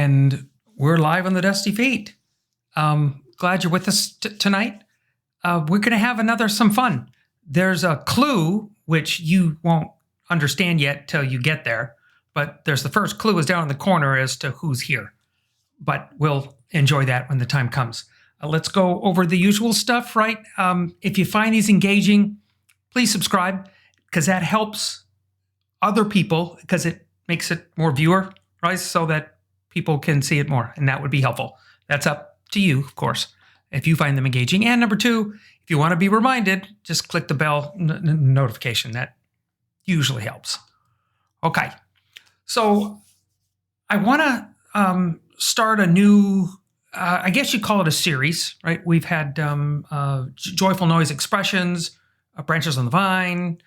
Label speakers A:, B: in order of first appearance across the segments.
A: and we're live on the Dusty Feet. Glad you're with us tonight. We're going to have some fun. There's a clue, which you won't understand yet till you get there, but there's the first clue is down in the corner as to who's here. But we'll enjoy that when the time comes. Let's go over the usual stuff, right? If you find these engaging, please subscribe, because that helps other people, because it makes it more viewer, right? So that people can see it more, and that would be helpful. That's up to you, of course, if you find them engaging. And number two, if you want to be reminded, just click the bell notification. That usually helps. Okay, so I want to start a new, I guess you call it a series, right? We've had joyful noise expressions, branches on the vine,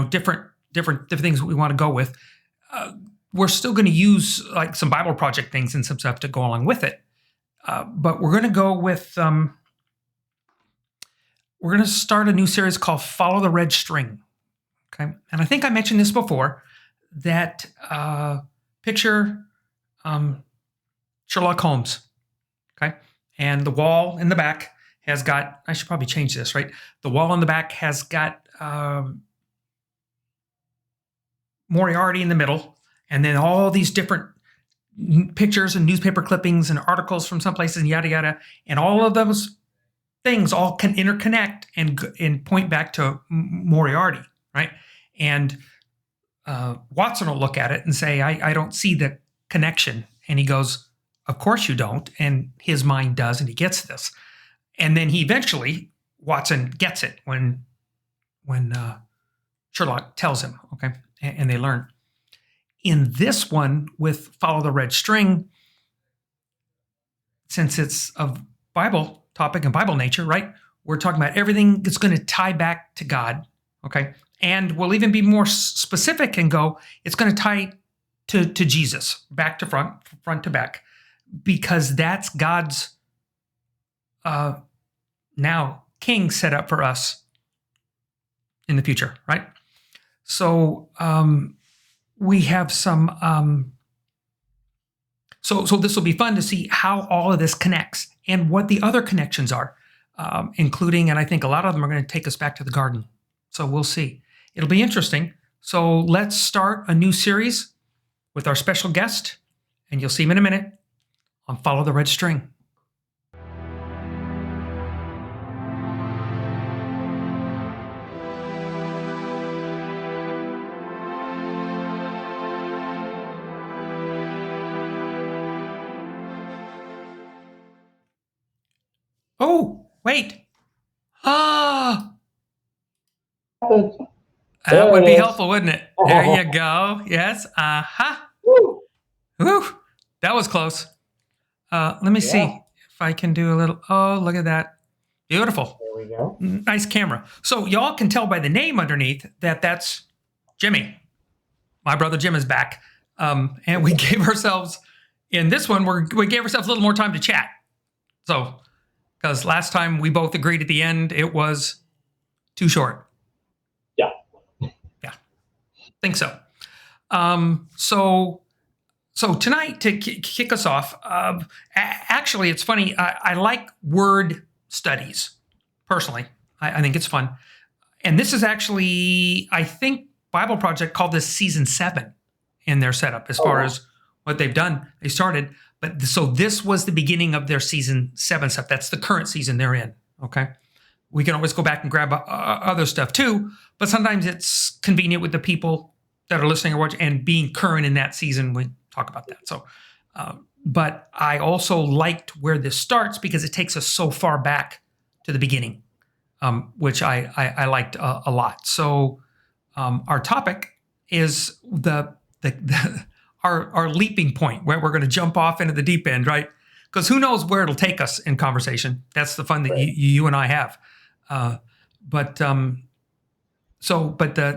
A: different things we want to go with. We're still going to use like some Bible Project things and some stuff to go along with it. But we're going to go with, we're going to start a new series called Follow the Red String. Okay. And I think I mentioned this before, that picture Sherlock Holmes. Okay. And the wall in the back has got, I should probably change this, right? The wall in the back has got Moriarty in the middle, and then all these different pictures and newspaper clippings and articles from some places and yada, yada. And all of those things all can interconnect and point back to Moriarty, right? And Watson will look at it and say, I don't see the connection. And he goes, of course you don't. And his mind does, and he gets this. And then he eventually, Watson gets it when Sherlock tells him, okay? And they learn. In this one with Follow the Red String, since it's a Bible topic and Bible nature, right? We're talking about everything that's going to tie back to God, okay? And we'll even be more specific and go, it's going to tie to Jesus, back to front to back, because that's God's now king set up for us in the future, right? So we have some, so this will be fun to see how all of this connects and what the other connections are, including, and I think a lot of them are going to take us back to the garden. So we'll see. It'll be interesting. So let's start a new series with our special guest, and you'll see him in a minute on Follow the Red String. Oh, wait. Ah, that would be helpful, wouldn't it? There you go. Yes. Uh-huh. Woo. That was close. Let me see if I can do a little. Oh, look at that. Beautiful.
B: There we go.
A: Nice camera. So y'all can tell by the name underneath that that's Jimmy. My brother Jim is back. And we gave ourselves, in this one, we gave ourselves a little more time to chat. So, because last time we both agreed at the end, it was too short.
B: Yeah.
A: Yeah. Think so. So tonight, to kick us off, actually, it's funny. I like word studies, personally. I think it's fun. And this is actually, I think, Bible Project called this Season 7 in their setup as far as what they've done. They started. But so this was the beginning of their Season 7 stuff. That's the current season they're in, okay? We can always go back and grab other stuff too, but sometimes it's convenient with the people that are listening or watching and being current in that season. We talk about that. So, but I also liked where this starts because it takes us so far back to the beginning, which I liked a lot. So our topic is our leaping point, where we're going to jump off into the deep end, right? Because who knows where it'll take us in conversation. That's the fun that you and I have. But the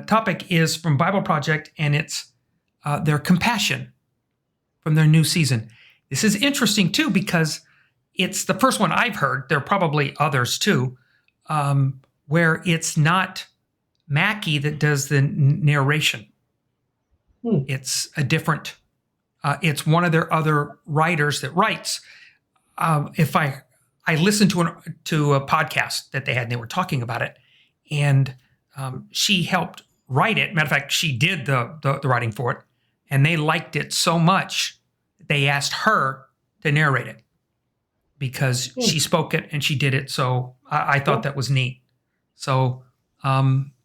A: topic is from Bible Project, and it's their compassion from their new season. This is interesting too, because it's the first one I've heard. There are probably others too, where it's not Mackie that does the narration. It's a different It's one of their other writers that writes. If I listened to a podcast that they had, and they were talking about it, and she helped write it. Matter of fact, she did the writing for it, and they liked it so much they asked her to narrate it because she spoke it and she did it. So I thought that was neat. So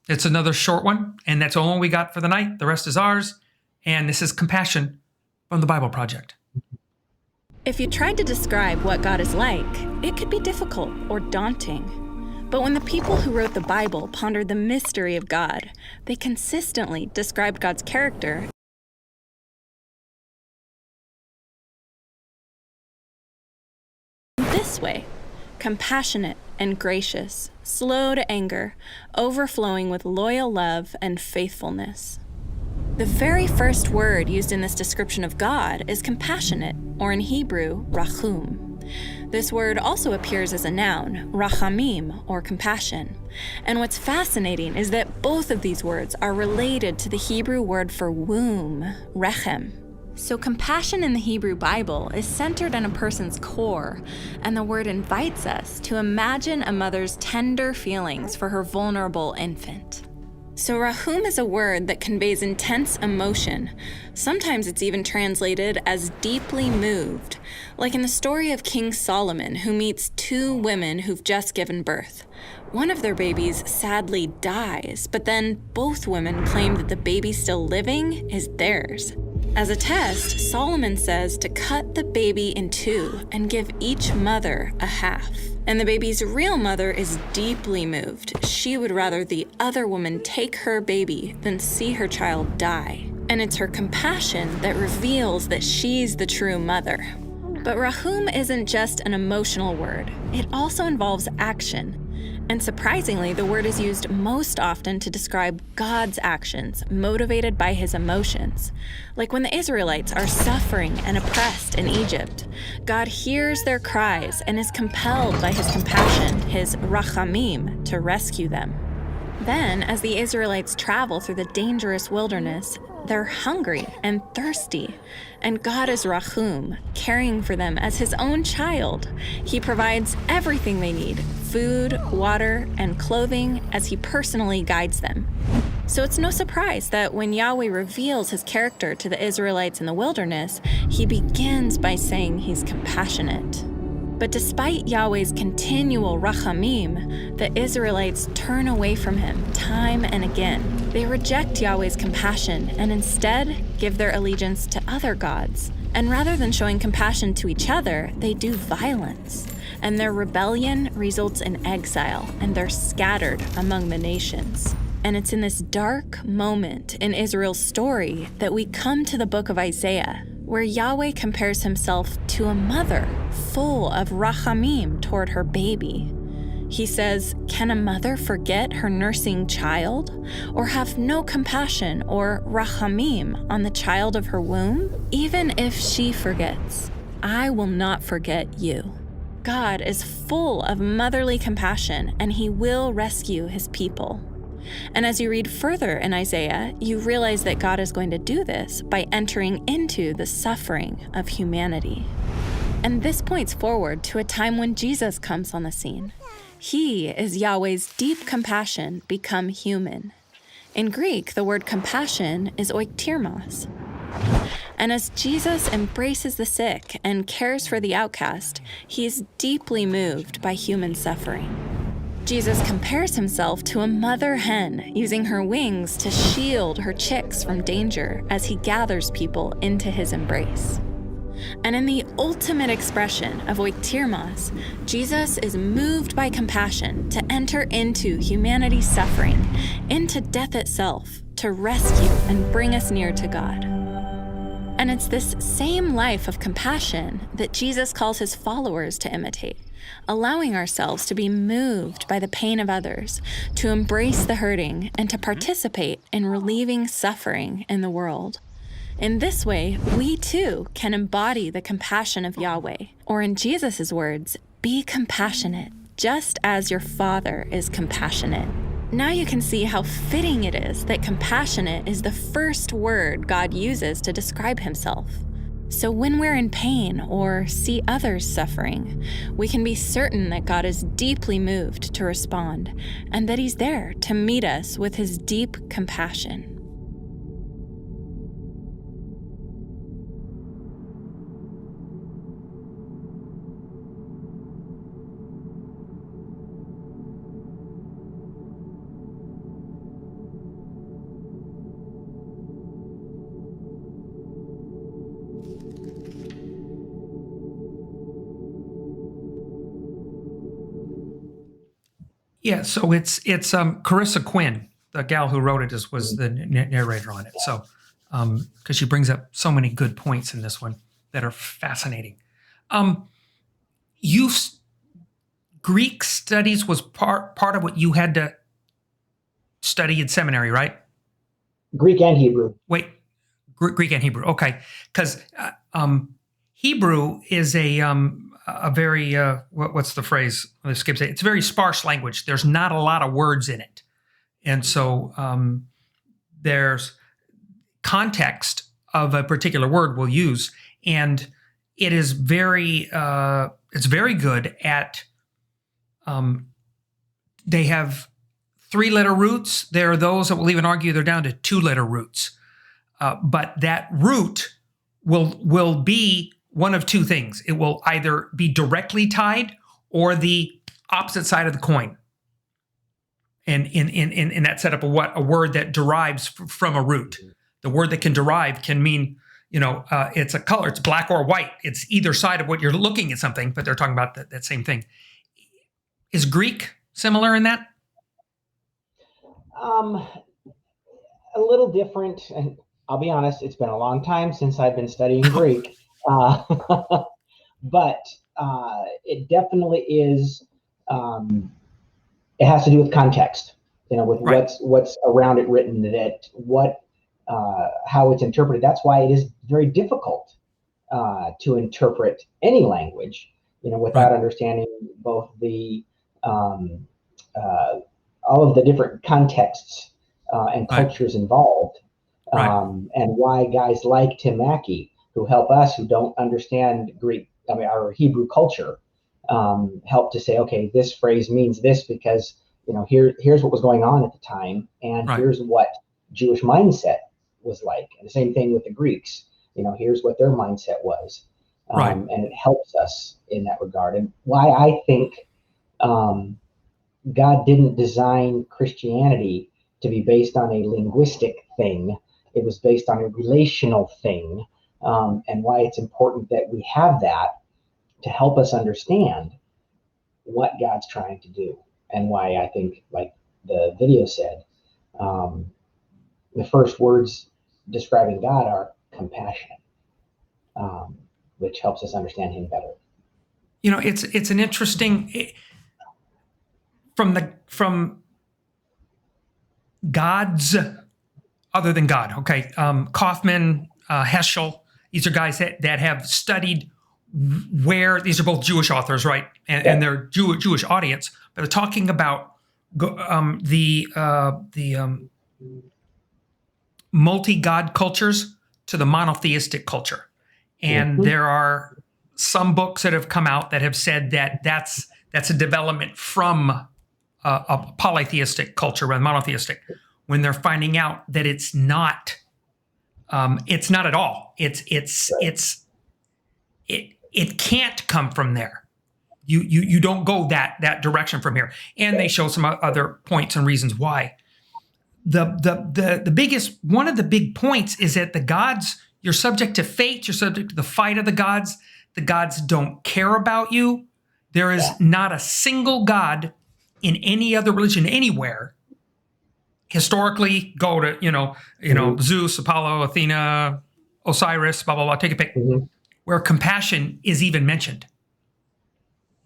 A: it's another short one, and that's all we got for the night. The rest is ours, and this is Compassion from the Bible Project.
B: If you tried to describe what God is like, it could be difficult or daunting. But when the people who wrote the Bible pondered the mystery of God, they consistently described God's character this way: compassionate and gracious, slow to anger, overflowing with loyal love and faithfulness. The very first word used in this description of God is compassionate, or in Hebrew, rachum. This word also appears as a noun, rachamim, or compassion. And what's fascinating is that both of these words are related to the Hebrew word for womb, rechem. So compassion in the Hebrew Bible is centered on a person's core, and the word invites us to imagine a mother's tender feelings for her vulnerable infant. So rahum is a word that conveys intense emotion. Sometimes it's even translated as deeply moved, like in the story of King Solomon, who meets two women who've just given birth. One of their babies sadly dies, but then both women claim that the baby still living is theirs. As a test, Solomon says to cut the baby in two and give each mother a half. And the baby's real mother is deeply moved. She would rather the other woman take her baby than see her child die. And it's her compassion that reveals that she's the true mother. But rahum isn't just an emotional word. It also involves action. And surprisingly, the word is used most often to describe God's actions, motivated by his emotions. Like when the Israelites are suffering and oppressed in Egypt, God hears their cries and is compelled by his compassion, his rachamim, to rescue them. Then, as the Israelites travel through the dangerous wilderness, they're hungry and thirsty, and God is rachum, caring for them as his own child. He provides everything they need: food, water, and clothing, as he personally guides them. So it's no surprise that when Yahweh reveals his character to the Israelites in the wilderness, he begins by saying he's compassionate. But despite Yahweh's continual rachamim, the Israelites turn away from him time and again. They reject Yahweh's compassion and instead give their allegiance to other gods. And rather than showing compassion to each other, they do violence. And their rebellion results in exile, and they're scattered among the nations. And it's in this dark moment in Israel's story that we come to the book of Isaiah, where Yahweh compares himself to a mother full of rachamim toward her baby. He says, "Can a mother forget her nursing child, or have no compassion or rachamim on the child of her womb? Even if she forgets, I will not forget you." God is full of motherly compassion, and he will rescue his people. And as you read further in Isaiah, you realize that God is going to do this by entering into the suffering of humanity. And this points forward to a time when Jesus comes on the scene. He is Yahweh's deep compassion become human. In Greek, the word compassion is oiktirmos. And as Jesus embraces the sick and cares for the outcast, he is deeply moved by human suffering. Jesus compares himself to a mother hen using her wings to shield her chicks from danger as he gathers people into his embrace. And in the ultimate expression of oiktirmos, Jesus is moved by compassion to enter into humanity's suffering, into death itself, to rescue and bring us near to God. And it's this same life of compassion that Jesus calls his followers to imitate, allowing ourselves to be moved by the pain of others, to embrace the hurting, and to participate in relieving suffering in the world. In this way, we too can embody the compassion of Yahweh, or in Jesus' words, be compassionate, just as your Father is compassionate. Now you can see how fitting it is that compassionate is the first word God uses to describe himself. So when we're in pain or see others suffering, we can be certain that God is deeply moved to respond and that He's there to meet us with His deep compassion.
A: Yeah, so it's Carissa Quinn, the gal who wrote it, was the narrator on it. So because she brings up so many good points in this one that are fascinating. Um, you Greek studies was part of what you had to study in seminary, right?
C: Greek and Hebrew.
A: Wait, Greek and Hebrew. Okay, because Hebrew is a very what's the phrase? Skip say it's a very sparse language. There's not a lot of words in it, and so there's context of a particular word we'll use, and it is it's very good at. They have 3-letter roots. There are those that will even argue they're down to 2-letter roots. But that root will be one of two things. It will either be directly tied or the opposite side of the coin. And in that setup of what a word that derives from a root. The word that can derive can mean, it's a color. It's black or white. It's either side of what you're looking at something, but they're talking about that same thing. Is Greek similar in that?
C: A little different, and I'll be honest, it's been a long time since I've been studying Greek, but it definitely is. It has to do with context, with
A: right.
C: what's around it written, how it's interpreted. That's why it is very difficult to interpret any language, without
A: right.
C: understanding both the all of the different contexts and cultures involved, and why guys like Tim Mackey, who help us who don't understand Greek, our Hebrew culture, help to say, okay, this phrase means this because here's what was going on at the time, and here's what Jewish mindset was like. And the same thing with the Greeks. Here's what their mindset was, and it helps us in that regard. And why I think God didn't design Christianity to be based on a linguistic thing. It was based on a relational thing, and why it's important that we have that to help us understand what God's trying to do, and why I think, like the video said, the first words describing God are compassionate, which helps us understand Him better.
A: It's an interesting from God's other than God. Okay, Kaufman, Heschel. These are guys that have studied where these are both Jewish authors, right? And they're Jewish audience, but they're talking about the multi-God cultures to the monotheistic culture. And there are some books that have come out that have said that that's a development from a polytheistic culture rather than monotheistic, when they're finding out that it's not at all. It can't come from there. You don't go that direction from here. And they show some other points and reasons why. The biggest, one of the big points is that the gods, you're subject to fate, you're subject to the fight of the gods. The gods don't care about you. There is not a single god in any other religion anywhere. Historically, go to Zeus, Apollo, Athena, Osiris, blah blah blah. Take a pick. Where compassion is even mentioned.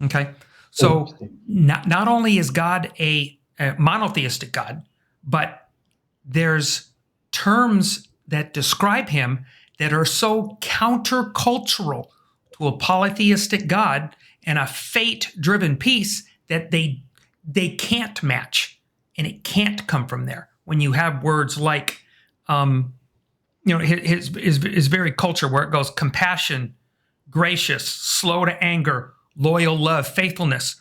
A: Okay, so not only is God a monotheistic God, but there's terms that describe Him that are so countercultural to a polytheistic God and a fate-driven peace that they can't match, and it can't come from there. When you have words like his very culture, where it goes compassion, gracious, slow to anger, loyal love, faithfulness.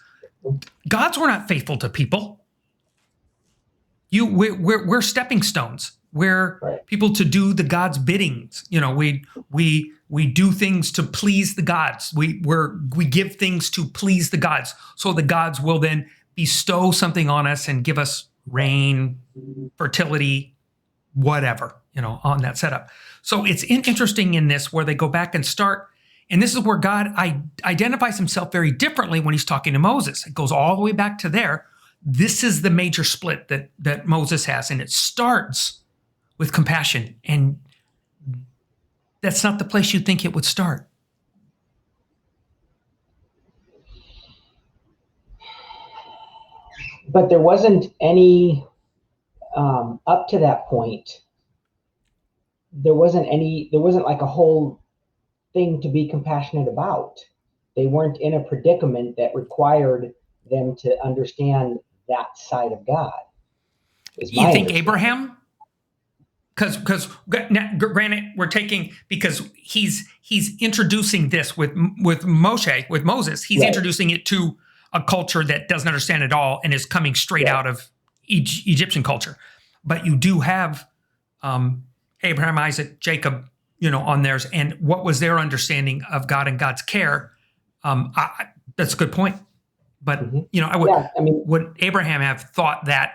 A: Gods were not faithful to people. We're stepping stones. We're
C: Right.
A: people to do the God's biddings. We do things to please the gods. We give things to please the gods. So the gods will then bestow something on us and give us rain, fertility, whatever, on that setup. So it's interesting in this where they go back and start, and this is where God identifies himself very differently when he's talking to Moses. It goes all the way back to there. This is the major split that Moses has, and it starts with compassion, and that's not the place you'd think it would start.
C: But there wasn't any, up to that point, there wasn't like a whole thing to be compassionate about. They weren't in a predicament that required them to understand that side of God.
A: You think Abraham? Because granted, we're taking, because he's introducing this with Moses. He's introducing it to a culture that doesn't understand it all and is coming straight out of Egyptian culture. But you do have Abraham, Isaac, Jacob, on theirs, and what was their understanding of God and God's care. That's a good point. But would Abraham have thought that,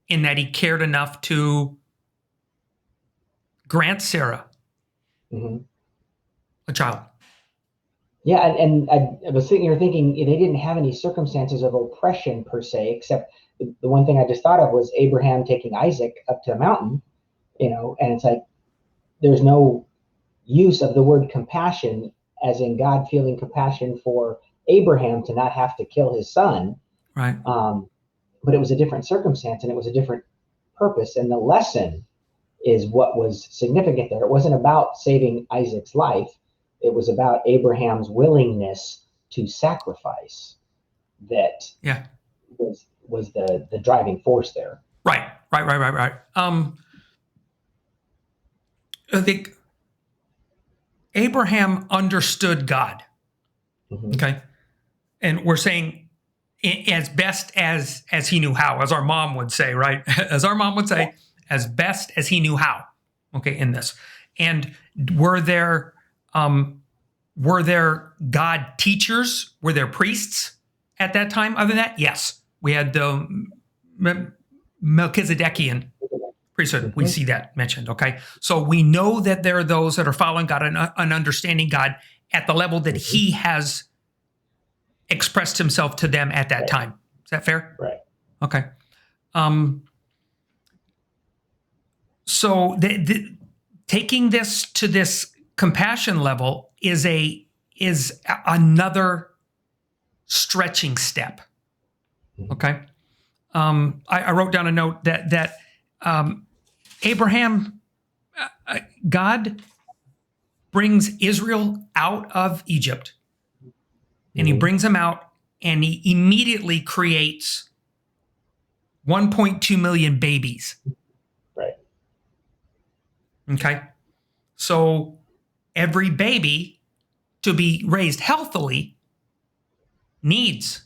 A: in that he cared enough to grant Sarah a child?
C: Yeah, and I was sitting here thinking they didn't have any circumstances of oppression per se, except the one thing I just thought of was Abraham taking Isaac up to a mountain, and it's like there's no use of the word compassion as in God feeling compassion for Abraham to not have to kill his son.
A: Right.
C: But it was a different circumstance and it was a different purpose. And the lesson is what was significant there. It wasn't about saving Isaac's life. It was about Abraham's willingness to sacrifice that was the driving force there.
A: Right. I think Abraham understood God. Okay. And we're saying as best as he knew how, as our mom would say, right? As our mom would say, as best as he knew how. Okay, in this. And were there God teachers? Were there priests at that time? Other than that, yes. We had the Melchizedekian priesthood. We see that mentioned, okay? So we know that there are those that are following God and understanding God at the level that he has expressed himself to them at that time. Is that fair?
C: Right.
A: Okay. So taking this to this compassion level is another stretching step. Okay. I wrote down a note that Abraham, God brings Israel out of Egypt, and he brings them out, and he immediately creates 1.2 million babies.
C: Right.
A: Okay. So every baby to be raised healthily needs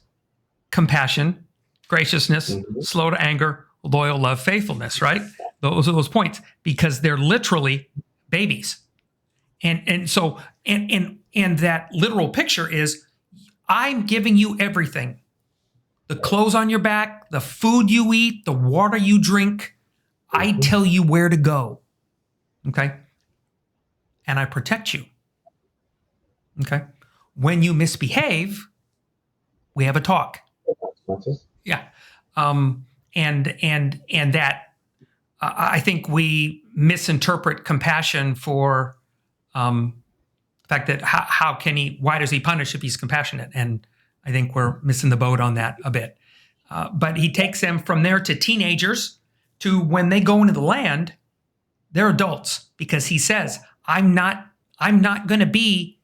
A: compassion, graciousness, slow to anger, loyal love, faithfulness, right? Those are those points, because they're literally babies. And so that literal picture is, I'm giving you everything. The clothes on your back, the food you eat, the water you drink. I tell you where to go. Okay? And I protect you. Okay? When you misbehave, we have a talk. Yeah. And that I think we misinterpret compassion for the fact that why does he punish if he's compassionate? And I think we're missing the boat on that a bit. But he takes them from there to teenagers, to when they go into the land, they're adults, because he says, I'm not going to be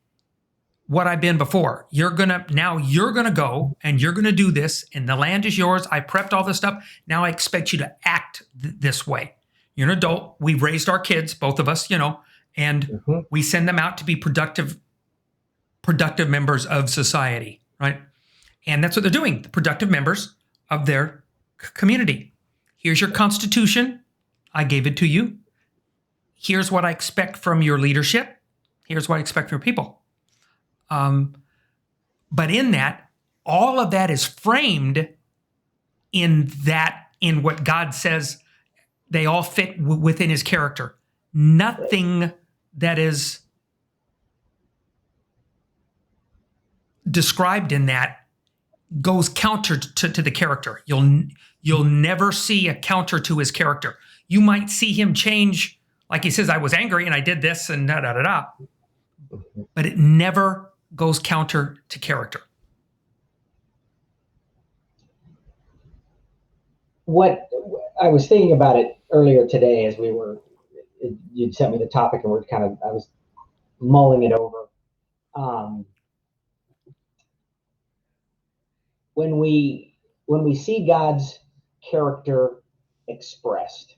A: what I've been before. You're going to go and you're going to do this, and the land is yours. I prepped all this stuff. Now I expect you to act this way. You're an adult. We've raised our kids, both of us, and
C: Mm-hmm.
A: we send them out to be productive members of society, right? And that's what they're doing, the productive members of their community. Here's your constitution. I gave it to you. Here's what I expect from your leadership. Here's what I expect from your people. But in that, all of that is framed in what God says they all fit within his character. Nothing that is described in that goes counter to the character. You'll never see a counter to his character. You might see him change, like he says, I was angry and I did this and da da da da. But it never goes counter to character.
C: What I was thinking about it earlier today as you'd sent me the topic and I was mulling it over. When we see God's character expressed,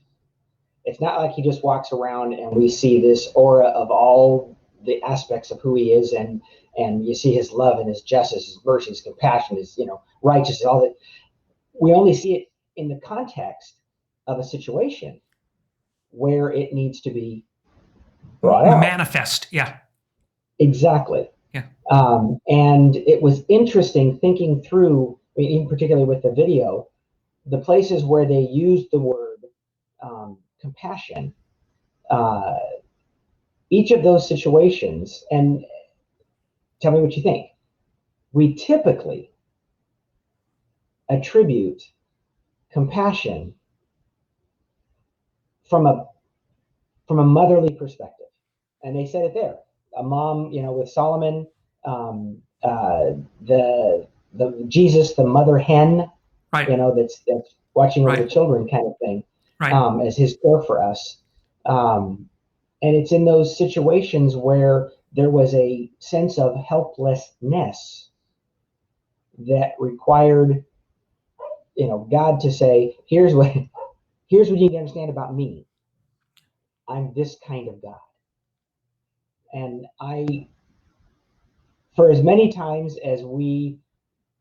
C: it's not like he just walks around and we see this aura of all the aspects of who he is, and you see his love and his justice, his mercy, his compassion, his righteousness, all that. We only see it in the context of a situation where it needs to be brought out.
A: Manifest, yeah.
C: Exactly.
A: Yeah.
C: And it was interesting thinking through, in particularly with the video, the places where they used the word compassion. Each of those situations, and tell me what you think. We typically attribute compassion from a motherly perspective, and they said it there. A mom, with Solomon, the Jesus, the mother hen,
A: right.
C: That's watching over
A: right.
C: the children, kind of thing,
A: right.
C: As his care for us. And it's in those situations where there was a sense of helplessness that required, God to say, here's what you need to understand about me. I'm this kind of God. And for as many times as we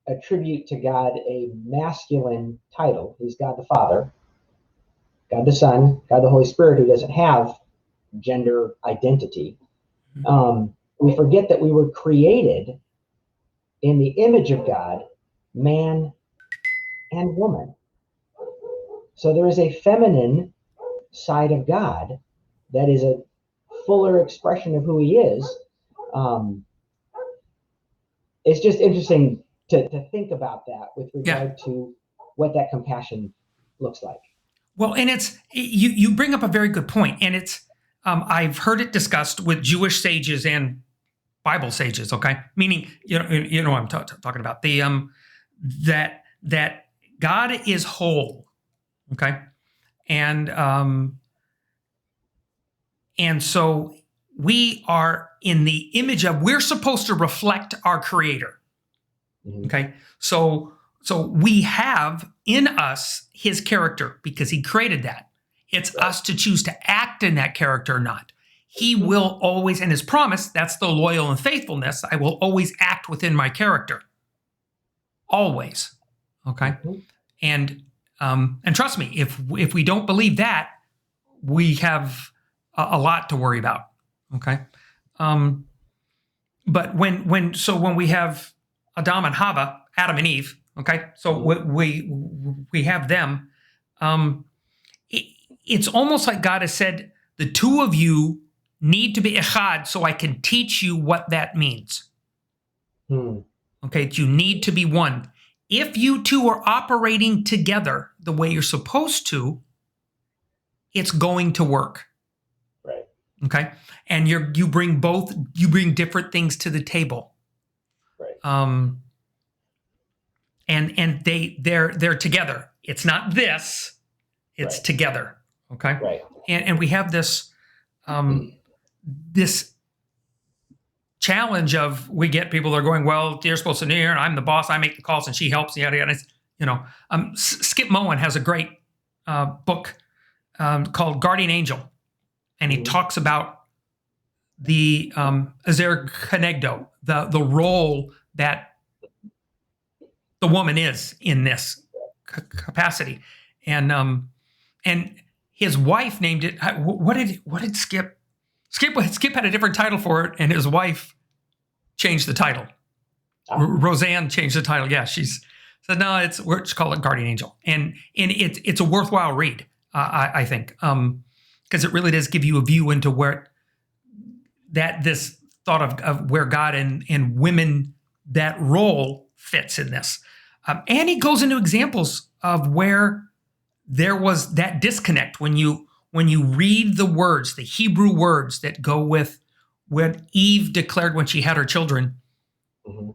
C: attribute to God a masculine title, he's God the Father, God the Son, God the Holy Spirit, who doesn't have gender identity. We forget that we were created in the image of God, man and woman. So there is a feminine side of God that is a fuller expression of who he is. It's just interesting to think about that with regard to what that compassion looks like.
A: Well, and it's you bring up a very good point, and it's I've heard it discussed with Jewish sages and Bible sages. Okay, meaning what I'm talking about, the that God is whole. Okay, and so we are in the image of. We're supposed to reflect our Creator. Mm-hmm. Okay, so we have in us his character because he created that. It's us to choose to act in that character or not. He will always, and his promise, that's the loyal and faithfulness, I will always act within my character. Always. Okay? And trust me, if we don't believe that, we have a lot to worry about. Okay? But when we have Adam and Hava, Adam and Eve, okay, so we have them. It's almost like God has said, the two of you need to be echad, so I can teach you what that means. Okay, you need to be one. If you two are operating together the way you're supposed to, it's going to work.
C: Right.
A: Okay, and you bring different things to the table.
C: Right.
A: And they're together. It's not this, it's
C: right.
A: together. Okay.
C: Right.
A: And we have this this challenge of, we get people that are going, well, you're supposed to know, and I'm the boss, I make the calls and she helps, yada yada. Skip Moen has a great book called Guardian Angel, and he talks about the Azer Kenegdo, the role that the woman is in this capacity, and his wife named it. What did Skip? Skip had a different title for it, and his wife changed the title. Roseanne changed the title. Yeah, she's said no. We're just call it Guardian Angel, and it's a worthwhile read. I think because it really does give you a view into where this thought of where God and women, that role fits in this, and he goes into examples of where there was that disconnect when you read the words, the Hebrew words that go with what Eve declared when she had her children. Mm-hmm.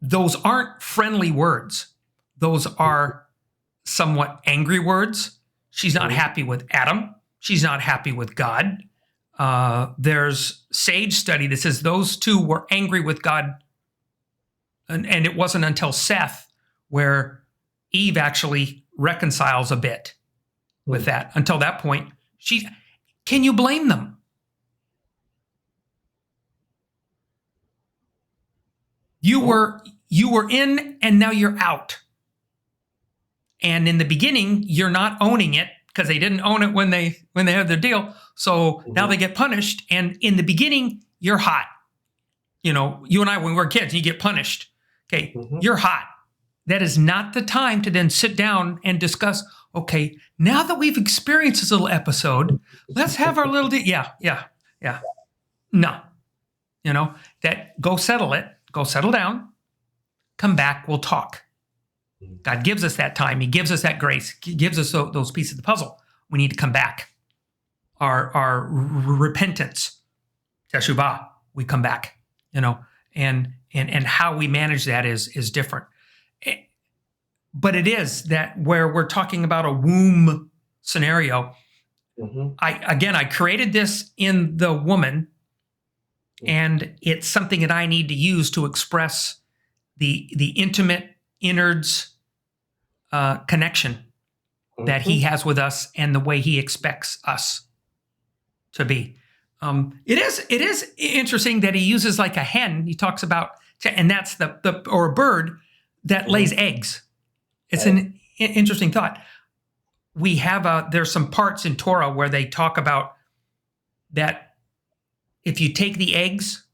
A: Those aren't friendly words. Those are somewhat angry words. She's not happy with Adam. She's not happy with God. There's sage study that says those two were angry with God. And it wasn't until Seth where Eve actually reconciles a bit with that. Until that point, can you blame them? You were in and now you're out. And in the beginning, you're not owning it because they didn't own it when they had their deal. So now they get punished. And in the beginning, you're hot. You know, you and I, when we were kids, you get punished. Okay, you're hot. That is not the time to then sit down and discuss, okay, now that we've experienced this little episode, let's have our little, yeah. No, go settle it, go settle down, come back, we'll talk. God gives us that time. He gives us that grace. He gives us those pieces of the puzzle. We need to come back. Our repentance, teshuvah, we come back, and how we manage that is different. But it is that where we're talking about a womb scenario. I created this in the woman, and it's something that I need to use to express the intimate innards connection that he has with us and the way he expects us to be. It is interesting that he uses like a hen. He talks about, and that's or a bird that lays eggs. It's an interesting thought. We have there's some parts in Torah where they talk about that if you take the eggs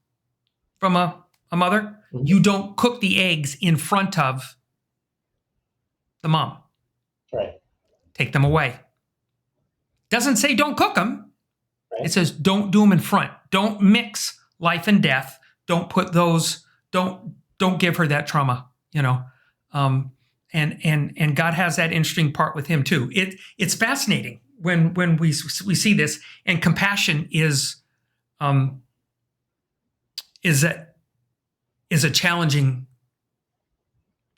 A: from a mother, you don't cook the eggs in front of the mom.
C: Right.
A: Take them away. Doesn't say don't cook them.
C: Right.
A: It says don't do them in front. Don't mix life and death. Don't put those. Don't give her that trauma. And God has that interesting part with him too. It's fascinating when we see this, and compassion is a challenging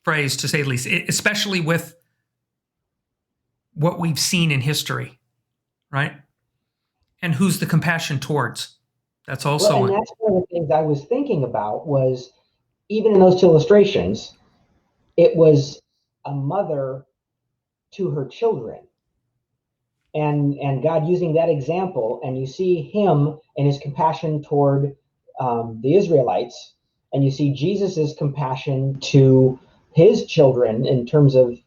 A: phrase, to say the least, especially with what we've seen in history, right? And who's the compassion towards? That's also
C: and that's one of the things I was thinking about was, even in those two illustrations, it was a mother to her children, and God using that example, and you see him and his compassion toward the Israelites, and you see Jesus's compassion to his children in terms of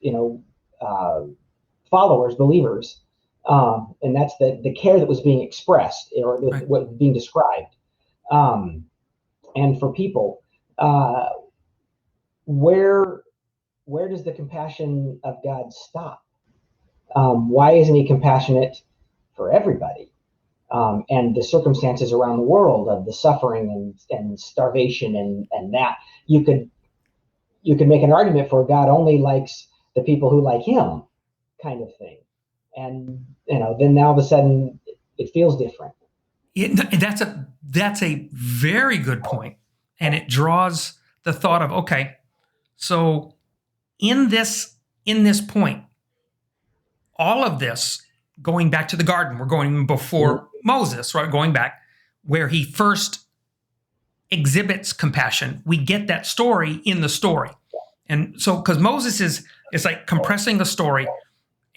C: followers, believers, and that's the care that was being expressed or what was being described, and for people, where does the compassion of God stop? Why isn't he compassionate for everybody? And the circumstances around the world of the suffering and starvation and that you could make an argument for God only likes the people who like him, kind of thing. And then now all of a sudden it feels different.
A: That's a very good point, and it draws the thought of, okay, so in this point, all of this going back to the garden, we're going before Moses, right? Going back where he first exhibits compassion. We get that story in the story. And so, because Moses is like compressing the story,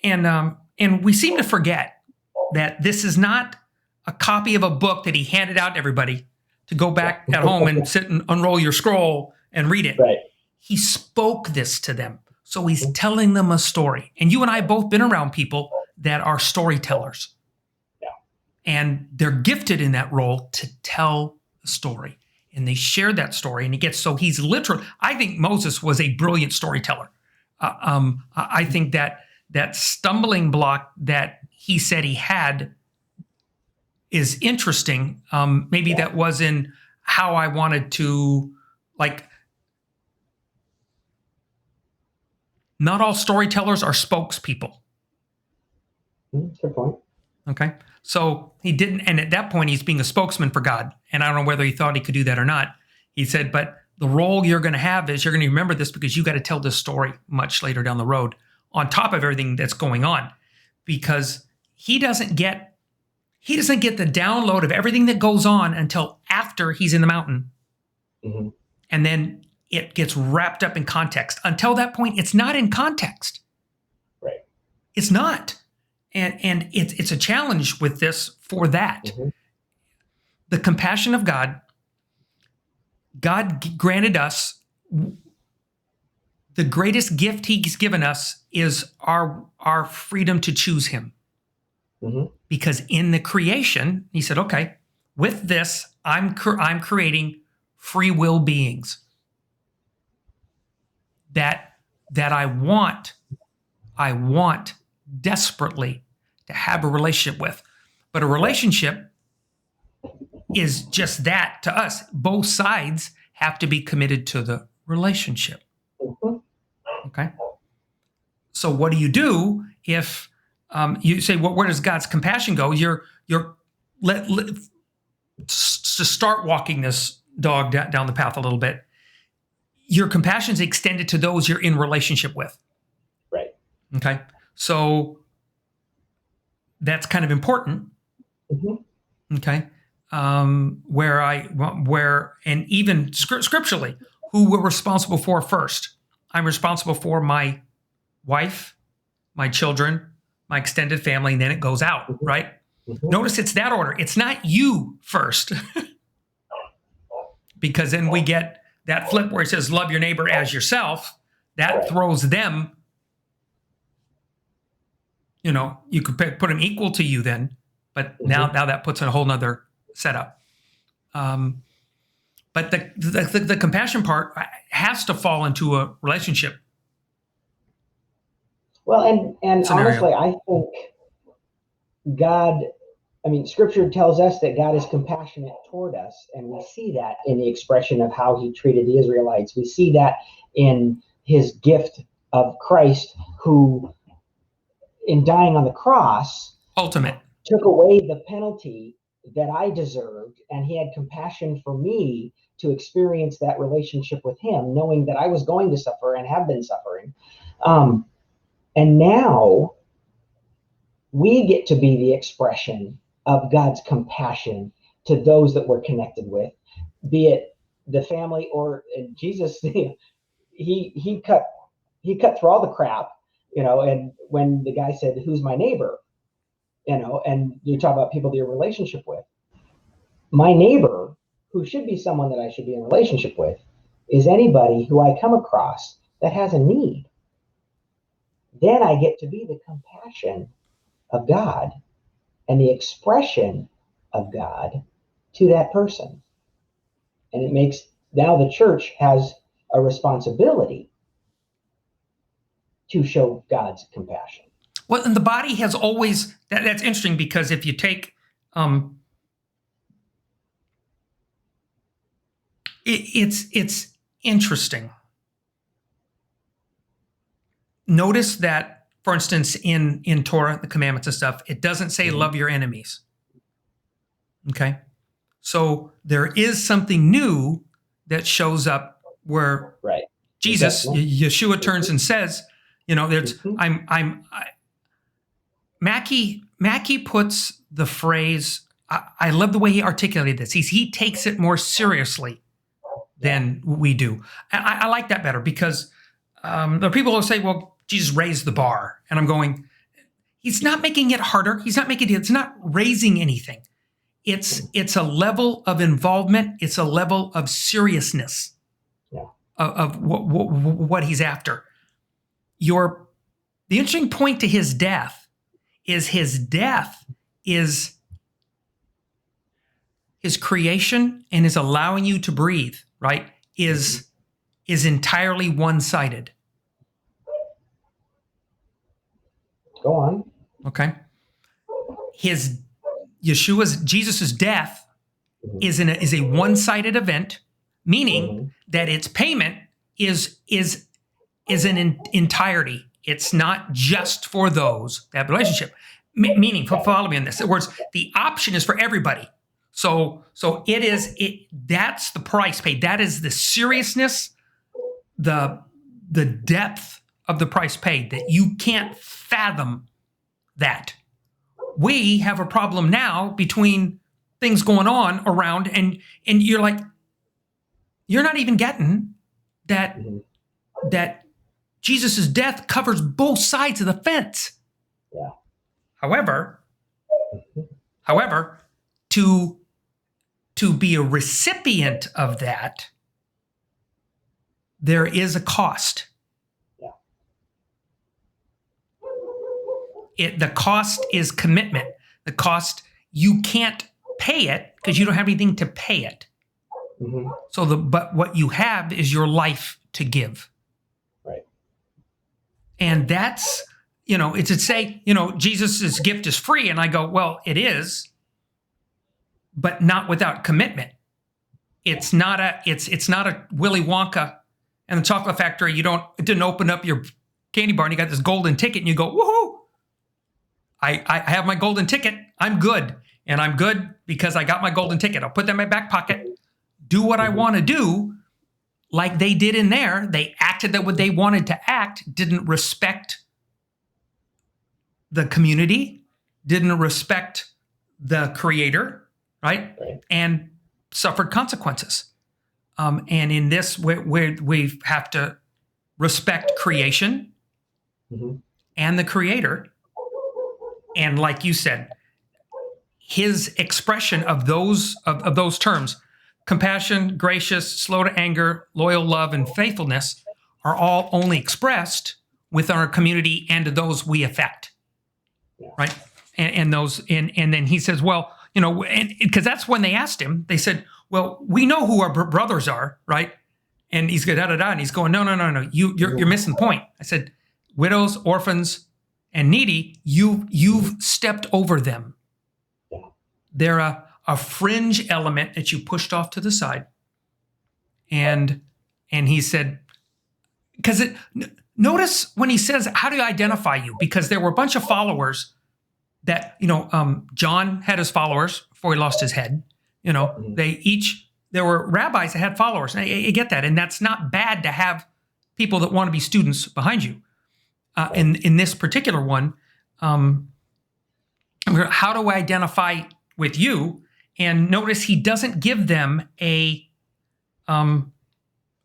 A: and we seem to forget that this is not a copy of a book that he handed out to everybody to go back at home and sit and unroll your scroll and read it.
C: Right.
A: He spoke this to them. So he's telling them a story. And you and I have both been around people that are storytellers.
C: Yeah.
A: And they're gifted in that role to tell a story. And they shared that story. And he's literally, I think Moses was a brilliant storyteller. I think that stumbling block that he said he had is interesting. Maybe that was in how I wanted to, like, not all storytellers are spokespeople.
C: Good point.
A: Okay. So he didn't, and at that point, he's being a spokesman for God. And I don't know whether he thought he could do that or not. He said, but the role you're going to have is you're going to remember this because you got to tell this story much later down the road on top of everything that's going on, because he doesn't get the download of everything that goes on until after he's in the mountain.
C: Mm-hmm.
A: And then it gets wrapped up in context. Until that point, it's not in context.
C: Right.
A: It's not. And it's a challenge with this for that.
C: Mm-hmm.
A: The compassion of God granted us, the greatest gift he's given us is our freedom to choose him.
C: Mm-hmm.
A: Because in the creation, he said, okay, with this, I'm creating free will beings that I want desperately to have a relationship with. But a relationship is just that to us. Both sides have to be committed to the relationship.
C: Mm-hmm.
A: Okay. So what do you do if you say, well, where does God's compassion go? You're to start walking this dog down the path a little bit. Your compassion is extended to those you're in relationship with.
C: Right.
A: Okay. So that's kind of important.
C: Mm-hmm.
A: Okay. Where and even scripturally, who we're responsible for first. I'm responsible for my wife, my children, my extended family, and then it goes out,
C: Mm-hmm.
A: right?
C: Mm-hmm.
A: Notice it's that order. It's not you first. Because then we get that flip where it says, love your neighbor as yourself. That throws them, you could put them equal to you then, but now that puts in a whole nother setup. But the compassion part has to fall into a relationship.
C: Well, and
A: scenario.
C: honestly, I think Scripture tells us that God is compassionate toward us, and we see that in the expression of how he treated the Israelites. We see that in his gift of Christ, who, in dying on the cross,
A: Ultimate.
C: took away the penalty that I deserved, and he had compassion for me to experience that relationship with him, knowing that I was going to suffer and have been suffering. And now we get to be the expression of God's compassion to those that we're connected with, be it the family or Jesus. He cut through all the crap, and when the guy said, "Who's my neighbor?" and you talk about people that you're in relationship with. My neighbor, who should be someone that I should be in relationship with, is anybody who I come across that has a need. Then I get to be the compassion of God and the expression of God to that person. And it makes, now the church has a responsibility to show God's compassion.
A: Well, and the body has always, that's interesting, because if you take, it's interesting. Notice that, for instance, in Torah, the commandments and stuff, it doesn't say love your enemies. Okay. So there is something new that shows up where Jesus, Yeshua turns and says, there's, Mackie puts the phrase, I love the way he articulated this. He takes it more seriously than we do. And I like that better, because there are people who say, well, Jesus raised the bar. And I'm going, He's not making it harder. He's not making it, it's not raising anything. It's a level of involvement. It's a level of seriousness of what he's after. The interesting point to his death is his creation and his allowing you to breathe, right, is entirely one-sided.
C: Go on.
A: Okay. Jesus' death is a one-sided event, meaning that its payment is an entirety. It's not just for those that relationship. Meaning, follow me on this. In other words, the option is for everybody. So that's the price paid. That is the seriousness, the depth of the price paid, that you can't fathom that. We have a problem now between things going on around, and you're like, you're not even getting that Jesus' death covers both sides of the fence.
C: Yeah.
A: However, to be a recipient of that, there is a cost. The cost is commitment. The cost, you can't pay it because you don't have anything to pay it. But what you have is your life to give.
C: Right.
A: And that's, it's to say, Jesus' gift is free. And I go, well, it is, but not without commitment. It's not a Willy Wonka and the Chocolate Factory. It didn't open up your candy bar and you got this golden ticket and you go, woohoo! I have my golden ticket. I'm good. And I'm good because I got my golden ticket. I'll put that in my back pocket, do what I want to do, like they did in there. They acted that what they wanted to act, didn't respect the community, didn't respect the creator, right? And suffered consequences. And in this, we have to respect creation and the creator. And like you said, his expression of those terms, compassion, gracious, slow to anger, loyal love, and faithfulness, are all only expressed within our community and to those we affect, right? And then he says, well, because that's when they asked him, they said, well, we know who our brothers are, right? And he's going and he's going, no, you're missing the point. I said, widows, orphans, and needy, you've stepped over them. They're a fringe element that you pushed off to the side. And he said, because notice when he says, how do you identify you? Because there were a bunch of followers that, John had his followers before he lost his head. There were rabbis that had followers. I get that. And that's not bad to have people that want to be students behind you. In this particular one, how do I identify with you? And notice he doesn't give them I'm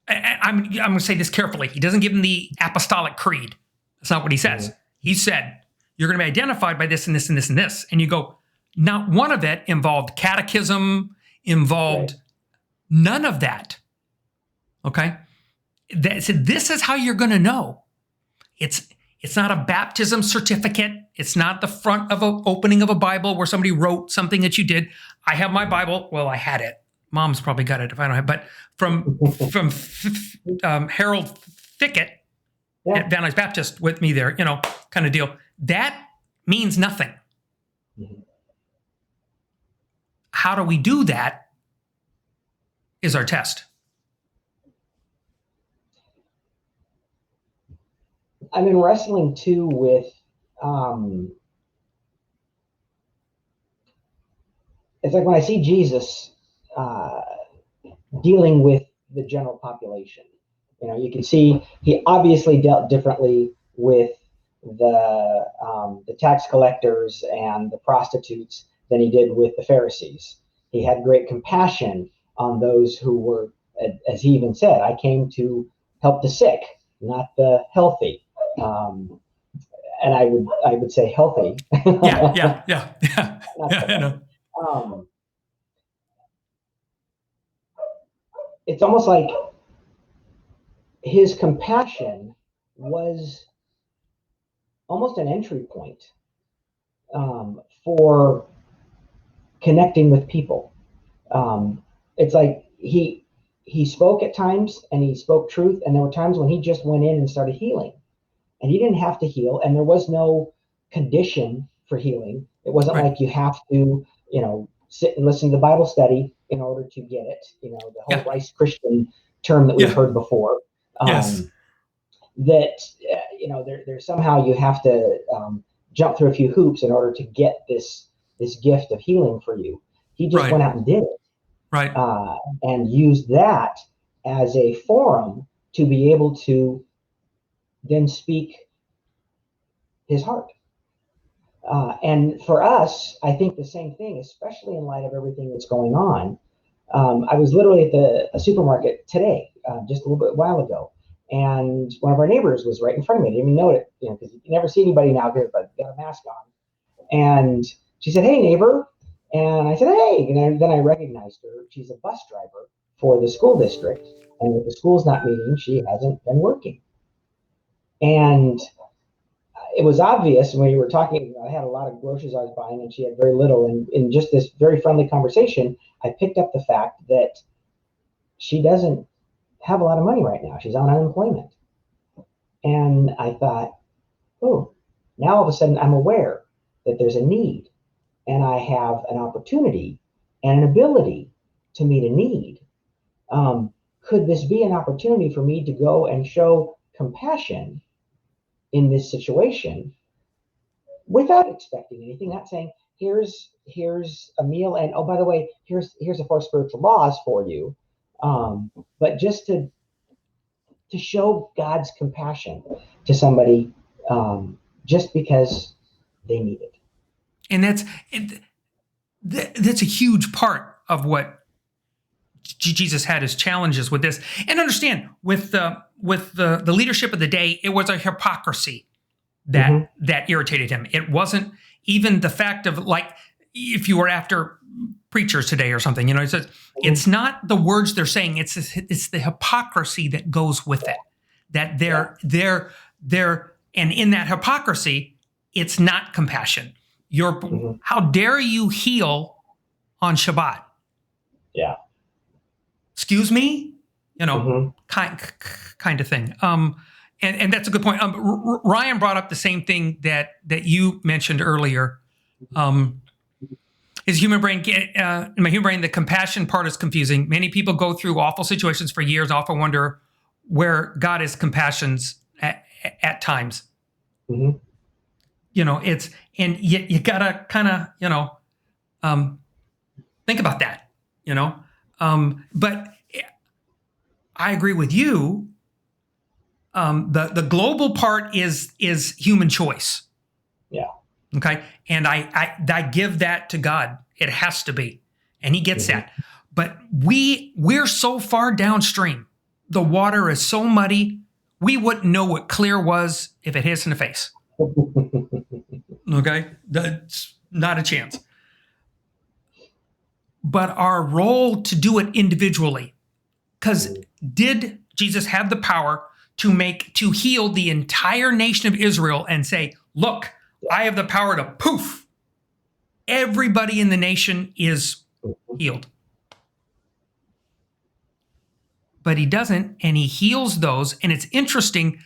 A: going to say this carefully. He doesn't give them the apostolic creed. That's not what he says. He said, you're going to be identified by this and this and this and this. And you go, not one of it involved catechism, none of that. Okay? So this is how you're going to know. It's not a baptism certificate. It's not the front of an opening of a Bible where somebody wrote something that you did. I have my Bible. Well, I had it. Mom's probably got it if I don't have. But from Harold Thicket at Van Nuys Baptist with me there, kind of deal. That means nothing. How do we do that is our test.
C: I've been wrestling too with it's like when I see Jesus dealing with the general population. You can see he obviously dealt differently with the tax collectors and the prostitutes than he did with the Pharisees. He had great compassion on those who were, as he even said, I came to help the sick, not the healthy. and I would say healthy.
A: Yeah. I know.
C: um, it's almost like his compassion was almost an entry point for connecting with people. It's like he spoke at times, and he spoke truth, and there were times when he just went in and started healing, and he didn't have to heal, and there was no condition for healing. It wasn't
A: Right.
C: like you have to, sit and listen to the Bible study in order to get it. The whole
A: Yeah.
C: Rice Christian term that we've
A: Yeah.
C: heard before.
A: Yes.
C: That there's somehow you have to jump through a few hoops in order to get this gift of healing for you. He just
A: Right.
C: went out and did it,
A: Right.
C: and used that as a forum to be able to then speak his heart. And for us, I think the same thing, especially in light of everything that's going on. I was literally at a supermarket today, just a little bit while ago, and one of our neighbors was right in front of me. I didn't even know it, because you never see anybody now here, but got a mask on. And she said, "Hey, neighbor," and I said, "Hey," and then I recognized her. She's a bus driver for the school district, and if the school's not meeting, she hasn't been working. And it was obvious when you were talking. I had a lot of groceries I was buying, and she had very little. And in just this very friendly conversation, I picked up the fact that she doesn't have a lot of money right now. She's on unemployment. And I thought, oh, now all of a sudden I'm aware that there's a need, and I have an opportunity and an ability to meet a need. Could this be an opportunity for me to go and show compassion in this situation without expecting anything? Not saying, here's a meal, and oh, by the way, here's a 4 spiritual laws for you, but just to show God's compassion to somebody, just because they need it.
A: And that's a huge part of what Jesus had his challenges with this. And understand, with the leadership of the day, it was a hypocrisy that irritated him. It wasn't even the fact of, like, if you were after preachers today or something, he says, it's not the words they're saying, it's the hypocrisy that goes with it. That they're and in that hypocrisy, it's not compassion. How dare you heal on Shabbat?
C: Yeah.
A: Excuse me? Kind of thing. And that's a good point. Ryan brought up the same thing that you mentioned earlier. Is human brain, in my human brain, the compassion part is confusing. Many people go through awful situations for years, often wonder where God is compassions at times. It's, and you gotta kind of, think about that, but I agree with you. The global part is human choice.
C: Yeah.
A: Okay. And I give that to God. It has to be. And he gets that. But we're so far downstream. The water is so muddy. We wouldn't know what clear was if it hit us in the face. Okay. That's not a chance. But our role to do it individually, because did Jesus have the power to heal the entire nation of Israel and say, look, I have the power to poof, everybody in the nation is healed? But he doesn't, and he heals those. And it's interesting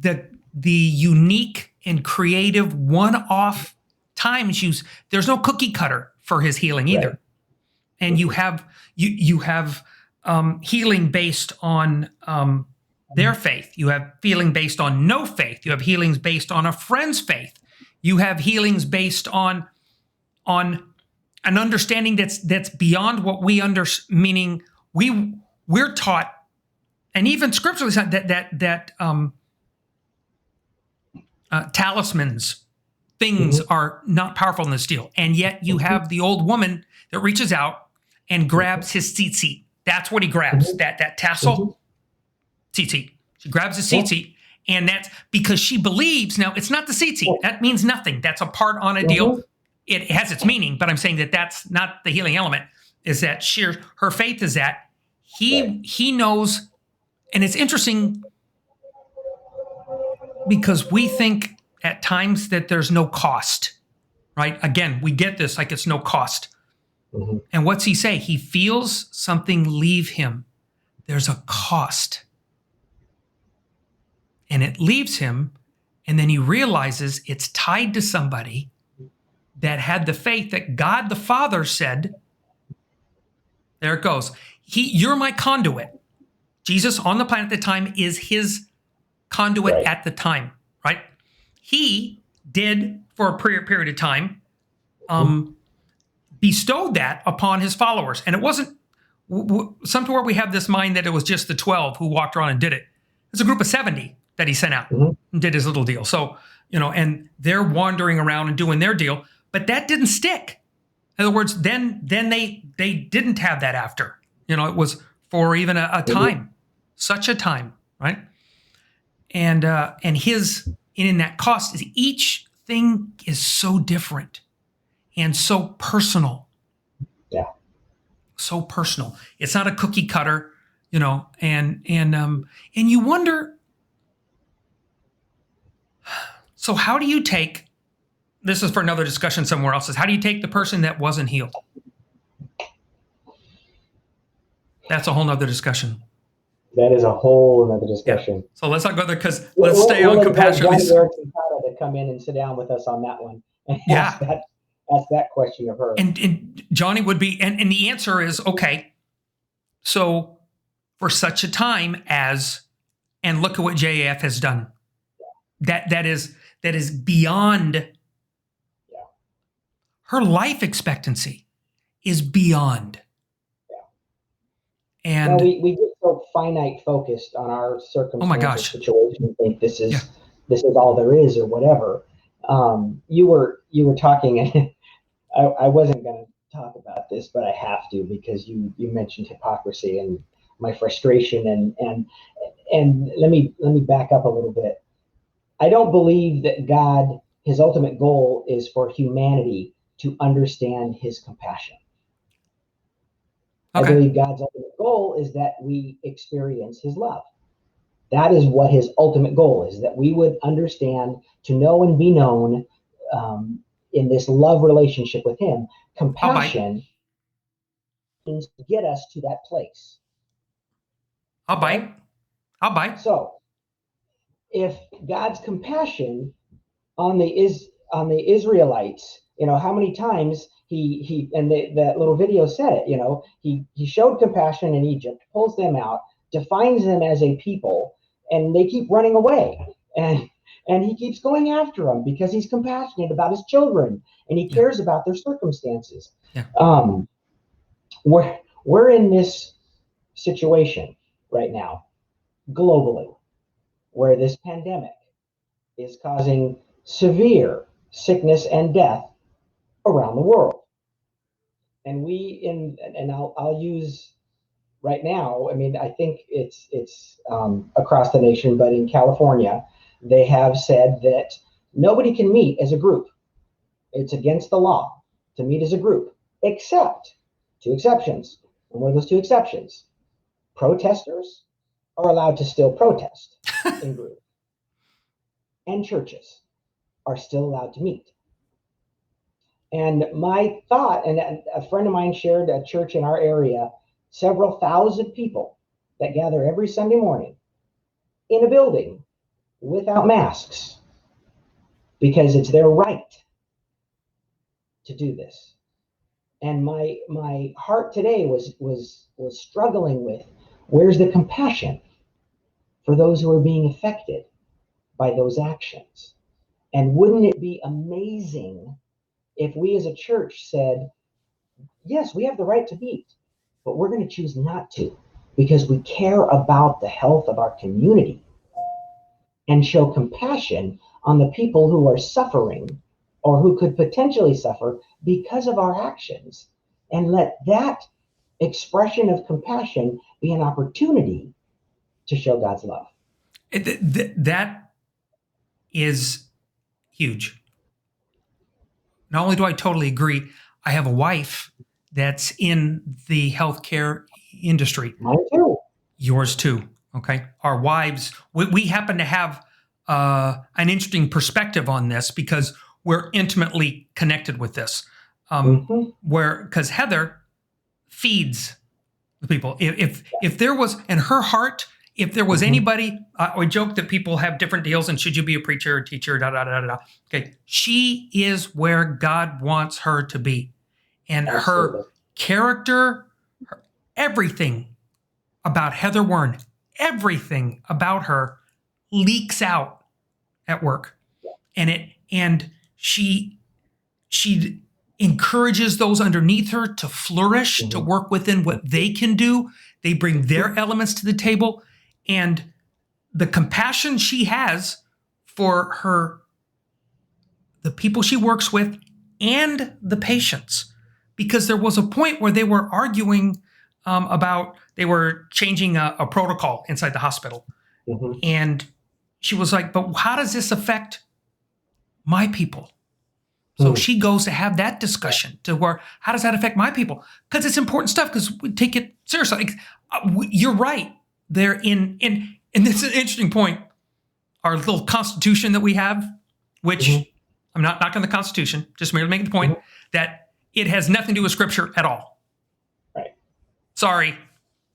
A: that the unique and creative one-off times there's no cookie cutter for his healing either. Right. And you have healing based on their faith. You have healing based on no faith. You have healings based on a friend's faith. You have healings based on an understanding that's beyond what we meaning we're taught, and even scripturally that talismans, things are not powerful in this deal. And yet you have the old woman that reaches out and grabs his tzitzit. That's what he grabs, that tassel tzitzit. She grabs his tzitzit, And that's because she believes. Now, it's not the tzitzit. That means nothing. That's a part on a deal. It has its meaning, but I'm saying that that's not the healing element, is that her faith is that he knows. And it's interesting because we think at times that there's no cost, right? Again, we get this like it's no cost. And what's he say? He feels something leave him. There's a cost. And it leaves him, and then he realizes it's tied to somebody that had the faith that God the Father said, there it goes. You're my conduit. Jesus on the planet at the time is his conduit at the time, right? He did, for a period of time, bestowed that upon his followers. And it wasn't somewhere we have this mind that it was just the 12 who walked around and did it. It's a group of 70 that he sent out and did his little deal. So, and they're wandering around and doing their deal, but that didn't stick. In other words, then they didn't have that after. It was for even a time, such a time, right? And in that cost is each thing is so different and so personal.
C: Yeah.
A: So personal. It's not a cookie cutter, and you wonder, so how do you take, this is for another discussion somewhere else, is how do you take the person that wasn't healed? That's a whole nother discussion.
C: That is a whole other discussion.
A: Yeah. So let's not go there because let's stay on compassionately.
C: To come in and sit down with us on that one and ask that question of her.
A: And Johnny would be, and the answer is, okay, so for such a time as, and look at what JAF has done. That is beyond, her life expectancy is beyond. And
C: we get so finite focused on our circumstances, situation, and think this is all there is or whatever. You were talking, and I wasn't going to talk about this, but I have to because you mentioned hypocrisy and my frustration and let me back up a little bit. I don't believe that God, his ultimate goal is for humanity to understand his compassion. Okay. I believe God's ultimate goal is that we experience his love. That is what his ultimate goal is, that we would understand, to know and be known in this love relationship with him. Compassion means to get us to that place.
A: I'll bite.
C: So, if God's compassion on the Israelites, how many times he and that little video said it, he showed compassion in Egypt, pulls them out, defines them as a people, and they keep running away. And he keeps going after them because he's compassionate about his children and he cares about their circumstances.
A: Yeah.
C: We're in this situation right now, globally, where this pandemic is causing severe sickness and death around the world. And I'll use right now, I think it's across the nation, but in California, they have said that nobody can meet as a group. It's against the law to meet as a group, except two exceptions. And what are those two exceptions? Protesters are allowed to still protest in groups. And churches are still allowed to meet. And my thought, and a friend of mine shared a church in our area, several thousand people that gather every Sunday morning in a building without masks because it's their right to do this. And my heart today was struggling with, where's the compassion for those who are being affected by those actions? And wouldn't it be amazing if we as a church said, yes, we have the right to meet, but we're going to choose not to because we care about the health of our community and show compassion on the people who are suffering or who could potentially suffer because of our actions, and let that expression of compassion be an opportunity to show God's love.
A: That is huge. Not only do I totally agree, I have a wife that's in the healthcare industry.
C: Mine too.
A: Yours too. Okay. Our wives, we happen to have an interesting perspective on this because we're intimately connected with this. Because Heather feeds the people. If there was, in her heart, if there was anybody, we joke that people have different deals and should you be a preacher or teacher, da, da, da, da, da. Okay. She is where God wants her to be. And
C: Absolutely.
A: her character, everything about Heather Wern, everything about her leaks out at work. And she encourages those underneath her to flourish, to work within what they can do. They bring their elements to the table. And the compassion she has for the people she works with and the patients. Because there was a point where they were arguing about, they were changing a protocol inside the hospital. And she was like, but how does this affect my people? So she goes to have that discussion to where, how does that affect my people? Because it's important stuff, because we take it seriously. You're right. They're and this is an interesting point. Our little constitution that we have, which I'm not knocking the Constitution, just merely making the point that it has nothing to do with Scripture at all.
C: Right.
A: Sorry,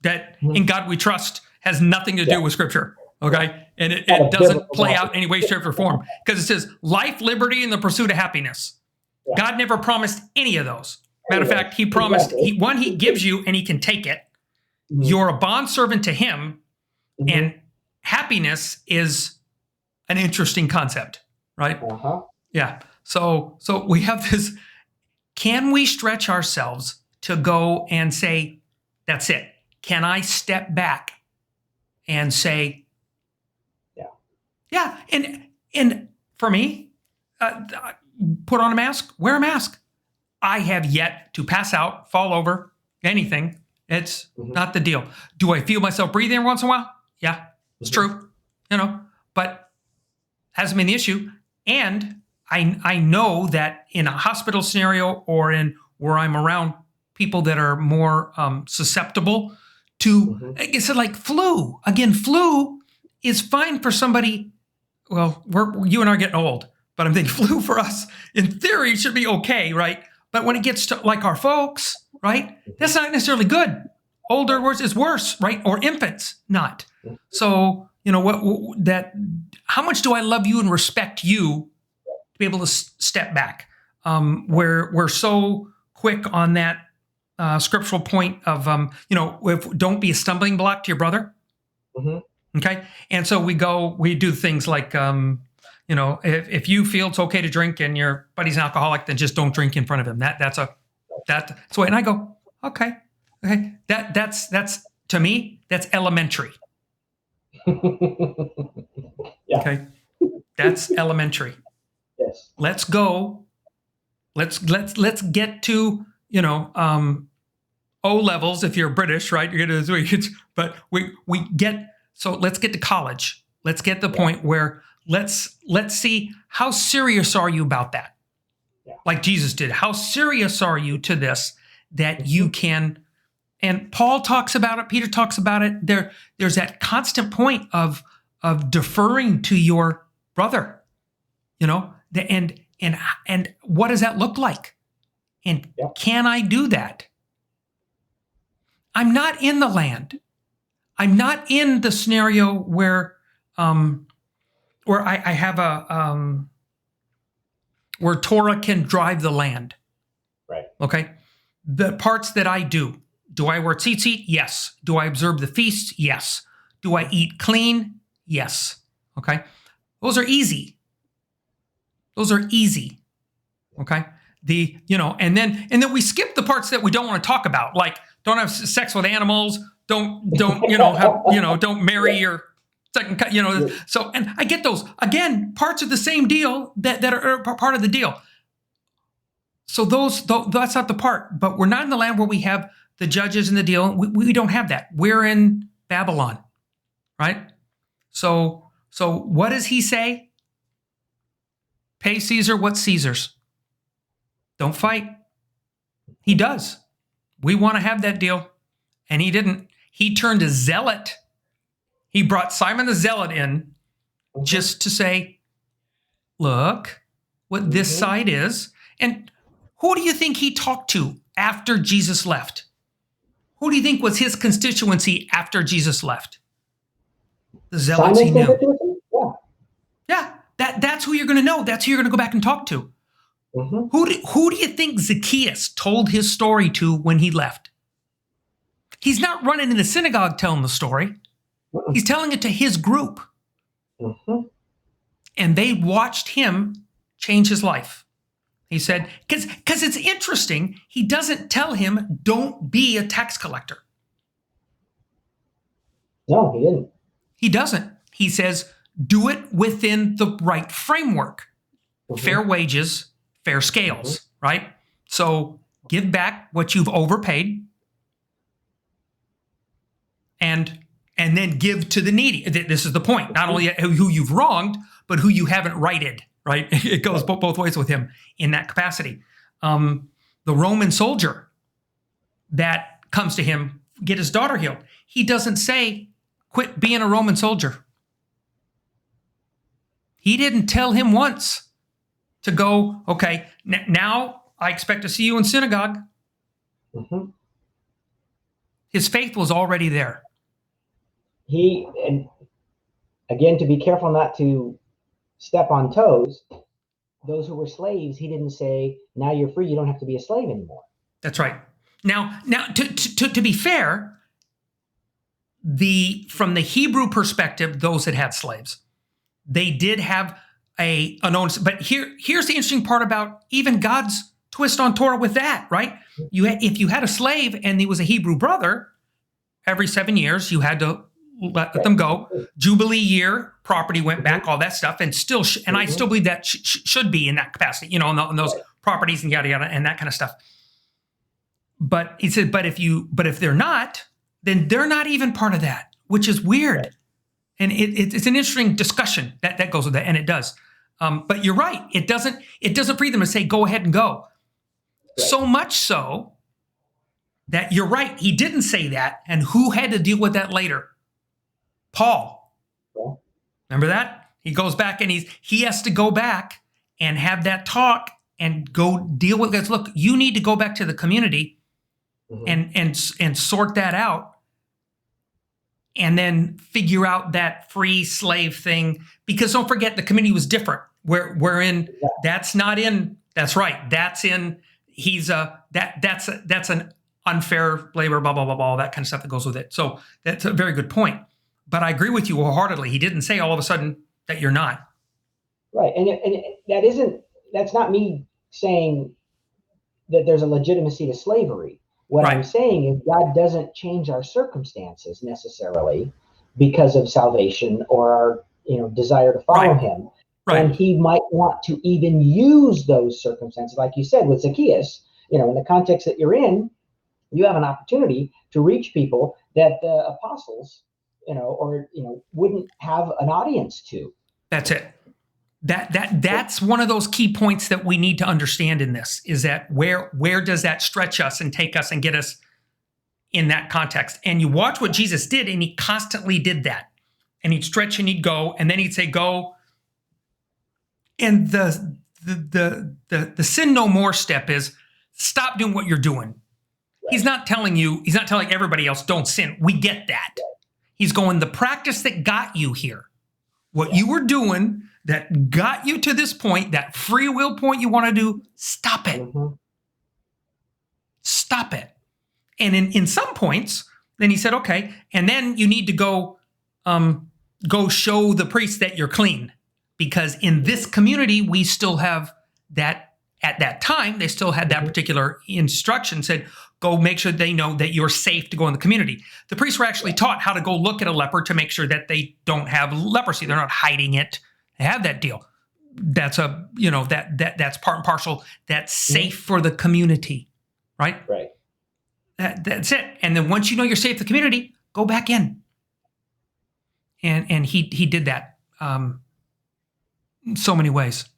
A: that in God we trust has nothing to do with Scripture. Okay, and it doesn't play out any way, shape, or form, because it says life, liberty, and the pursuit of happiness. God never promised any of those. Matter of fact, He promised He gives you and He can take it. You're a bondservant to Him, and happiness is an interesting concept, right? Yeah. So we have this. Can we stretch ourselves to go and say, that's it? Can I step back and say, yeah, and for me, put on a mask, wear a mask. I have yet to pass out, fall over, anything. It's not the deal. Do I feel myself breathing every once in a while? Yeah, it's true, but hasn't been the issue. And I know that in a hospital scenario or in where I'm around people that are more susceptible to, like I said, like flu. Again, flu is fine for somebody. Well, you and I are getting old, but I'm thinking flu for us, in theory, should be okay, right? But when it gets to like our folks, right, that's not necessarily good. Older worse is worse, right? Or infants, not. So, how much do I love you and respect you to be able to step back? We're so quick on that scriptural point of, don't be a stumbling block to your brother. Okay. And so we do things like, if you feel it's okay to drink and your buddy's an alcoholic, then just don't drink in front of him. That's the way. And I go, okay. That's to me, that's elementary. Okay. That's elementary.
C: Yes.
A: Let's go. Let's get to, O levels. If you're British, right? You're going to, but let's get to college. Let's get to the point where let's see, how serious are you about that? Like Jesus did. How serious are you to this that you can, and Paul talks about it, Peter talks about it. There's that constant point of deferring to your brother, and what does that look like? And can I do that? I'm not in the land. I'm not in the scenario where I have where Torah can drive the land.
C: Right.
A: Okay. The parts that I do I wear tzitzit? Yes. Do I observe the feasts? Yes. Do I eat clean? Yes. Okay. Those are easy. Okay. And then we skip the parts that we don't want to talk about, like don't have sex with animals, don't don't marry your second, so, and I get those, again, parts of the same deal that are part of the deal. So that's not the part, but we're not in the land where we have the judges and the deal. We don't have that. We're in Babylon, right? So So what does he say? Pay Caesar what's Caesar's. Don't fight. He does. We want to have that deal. And he didn't. He turned a zealot. He brought Simon the Zealot in just to say, look what this side is. And who do you think he talked to after Jesus left? Who do you think was his constituency after Jesus left? The zealots he knew. Yeah, that's who you're going to know. That's who you're going to go back and talk to. Who do you think Zacchaeus told his story to when he left? He's not running in the synagogue telling the story. He's telling it to his group. And they watched him change his life. He said, because it's interesting, he doesn't tell him, don't be a tax collector.
C: No, he didn't.
A: He doesn't. He says, do it within the right framework. Fair wages, fair scales, right? So give back what you've overpaid and then give to the needy. This is the point. Not only who you've wronged, but who you haven't righted, right? It goes both ways with him in that capacity. The Roman soldier that comes to him, get his daughter healed. He doesn't say, quit being a Roman soldier. He didn't tell him once to go, okay, now I expect to see you in synagogue. His faith was already there.
C: And again, to be careful not to step on toes, those who were slaves, he didn't say, now you're free, you don't have to be a slave anymore.
A: That's right. Now to be fair, from the Hebrew perspective, those that had slaves, they did have an own. But here's the interesting part about even God's twist on Torah with that, right? If you had a slave and he was a Hebrew brother, every 7 years you had to let them go. Jubilee year, property went back, all that stuff, and still, I still believe that should be in that capacity, in those properties and yada yada and that kind of stuff. But he said, but if they're not, then they're not even part of that, which is weird. And it's an interesting discussion that goes with that, and it does. But you're right. It doesn't free them to say, go ahead and go. Right. So much so that you're right. He didn't say that. And who had to deal with that later? Paul. Yeah. Remember that? He goes back and he has to go back and have that talk and go deal with this. Look, you need to go back to the community and sort that out. And then figure out that free slave thing, because don't forget the community was different. That's right. That's in. That's an unfair labor, blah blah blah blah, that kind of stuff that goes with it. So that's a very good point. But I agree with you wholeheartedly. He didn't say all of a sudden that you're not.
C: Right, and that's not me saying that there's a legitimacy to slavery. What I'm saying is God doesn't change our circumstances necessarily because of salvation or our desire to follow him. Right. And he might want to even use those circumstances, like you said with Zacchaeus, in the context that you're in, you have an opportunity to reach people that the apostles, wouldn't have an audience to.
A: That's it. That's one of those key points that we need to understand in this, is that where does that stretch us and take us and get us in that context? And you watch what Jesus did, and he constantly did that. And he'd stretch and he'd go, and then he'd say, go. And the sin no more step is stop doing what you're doing. Right. He's not telling everybody else, don't sin. We get that. Right. He's going, the practice that got you here, what you were doing that got you to this point, that free will point you want to do, stop it. Stop it. And in some points, then he said, okay, and then you need to go show the priest that you're clean. Because in this community, we still have that, at that time, they still had that particular instruction, said, go make sure they know that you're safe to go in the community. The priests were actually taught how to go look at a leper to make sure that they don't have leprosy. They're not hiding it. They have that deal. That's that's part and parcel. That's safe for the community, right?
C: Right.
A: That's it. And then once you know you're safe for the community, go back in. And he did that. so many ways.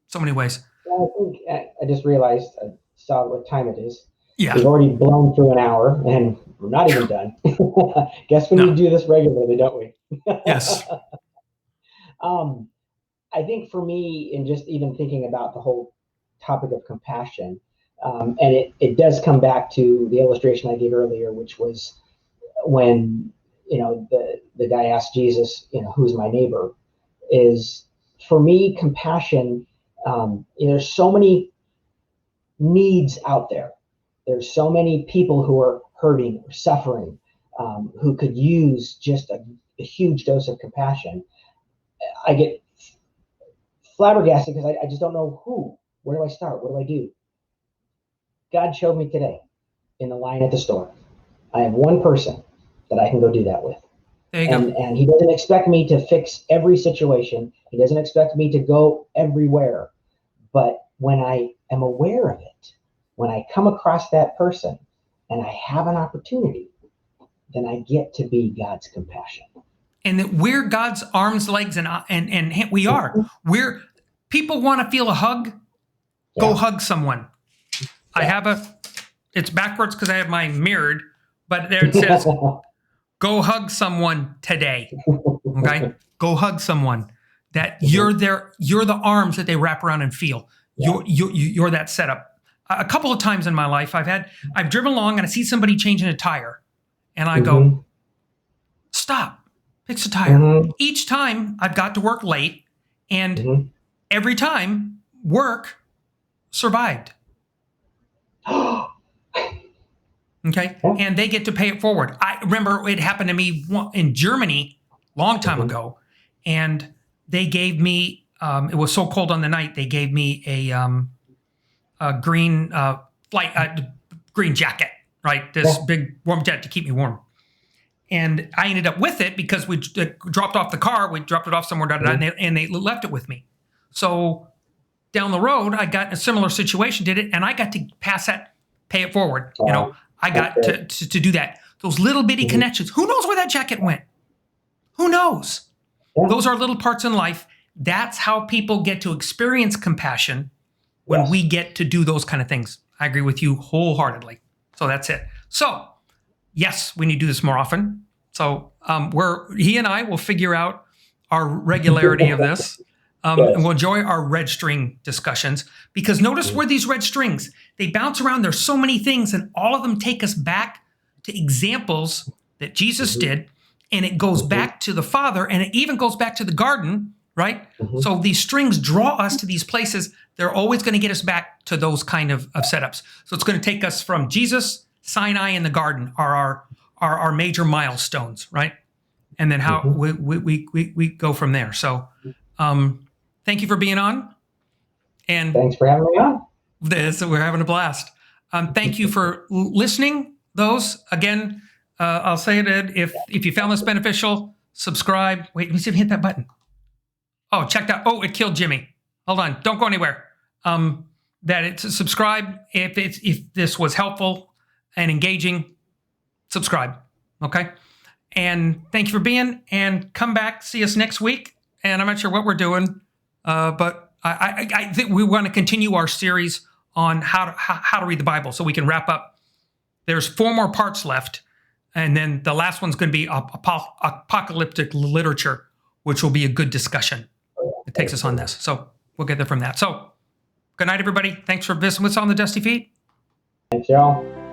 A: So many ways.
C: Well, I think I just realized, I saw what time it is.
A: Yeah.
C: We've already blown through an hour, and we're not even done. Guess we need to do this regularly, don't we?
A: Yes.
C: I think for me, in just even thinking about the whole topic of compassion, and it does come back to the illustration I gave earlier, which was when the guy asked Jesus, who's my neighbor? Is for me compassion. There's so many needs out there. There's so many people who are hurting or suffering, who could use just a huge dose of compassion. I get flabbergasted because I just don't know who. Where do I start? What do I do? God showed me today in the line at the store. I have one person that I can go do that with.
A: There you go.
C: And he doesn't expect me to fix every situation. He doesn't expect me to go everywhere. But when I am aware of it, when I come across that person and I have an opportunity, then I get to be God's compassion.
A: And that we're God's arms, legs, and we are. We're people want to feel a hug. Go hug someone. Yeah. I have it's backwards because I have mine mirrored, but there it says, go hug someone today. Okay? Go hug someone. That you're the arms that they wrap around and feel. Yeah. You're that setup. A couple of times in my life, I've driven along and I see somebody changing a tire, and I go, stop, fix the tire. Each time I've got to work late, and every time work survived. Okay, and they get to pay it forward. I remember it happened to me in Germany long time ago, and they gave me. It was so cold on the night. They gave me a green green jacket, right? This big warm jacket to keep me warm. And I ended up with it because we dropped off the car. We dropped it off somewhere, and they left it with me. So down the road, I got in a similar situation, did it, and I got to pass that, pay it forward. I got to do that. Those little bitty connections. Who knows where that jacket went? Who knows? Yeah. Those are little parts in life. That's how people get to experience compassion when we get to do those kind of things. I agree with you wholeheartedly. So that's it. So yes, we need to do this more often. So he and I will figure out our regularity of this. And we'll enjoy our red string discussions, because notice where these red strings, they bounce around. There's so many things, and all of them take us back to examples that Jesus did. And it goes back to the Father, and it even goes back to the garden, right? So these strings draw us to these places. They're always going to get us back to those kind of setups. So it's going to take us from Jesus, Sinai, and the garden are our major milestones, right? And then how we go from there. So thank you for being on. And
C: thanks for having me on.
A: We're having a blast. Thank you for listening. Those, again, I'll say it, if you found this beneficial, subscribe. Wait, let me see if I hit that button. Oh, check that. Oh, it killed Jimmy. Hold on. Don't go anywhere. That it's subscribe. If this was helpful and engaging, subscribe. Okay. And thank you for being, and come back, see us next week. And I'm not sure what we're doing, but I think we want to continue our series on how to read the Bible so we can wrap up. There's 4 more parts left. And then the last one's going to be apocalyptic literature, which will be a good discussion. It takes us on this. So we'll get there from that. So good night, everybody. Thanks for visiting with us on the Dusty Feet.
C: Thanks, y'all.